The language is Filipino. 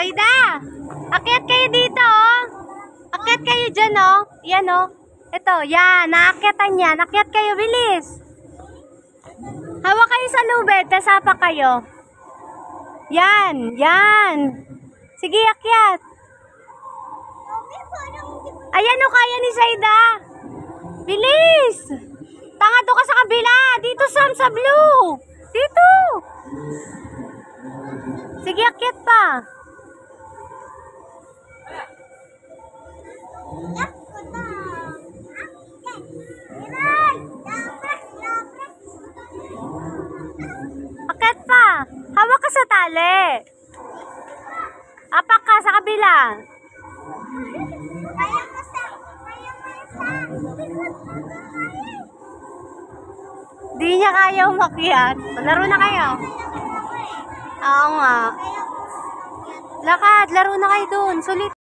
Saida! Akyat kayo dito, oh. Akyat kayo dyan, oh. Yan, oh. Ito, yan. Naakyatan niya. Akyat kayo, bilis. Hawak kayo sa lubid. Tasapa kayo. Yan, yan. Sige, akyat. Ayan, oh, kaya ni Saida. Bilis. Tanga to ka sa kabila. Dito, Sam, sa blue. Dito. Sige, akyat pa. Akyat pa. Hawak ka sa tali. Apak ka sa kabila. Di niya kaya umakyat. Laro na kayo. Oo nga. Lakad, laro na kayo dun. Sulit.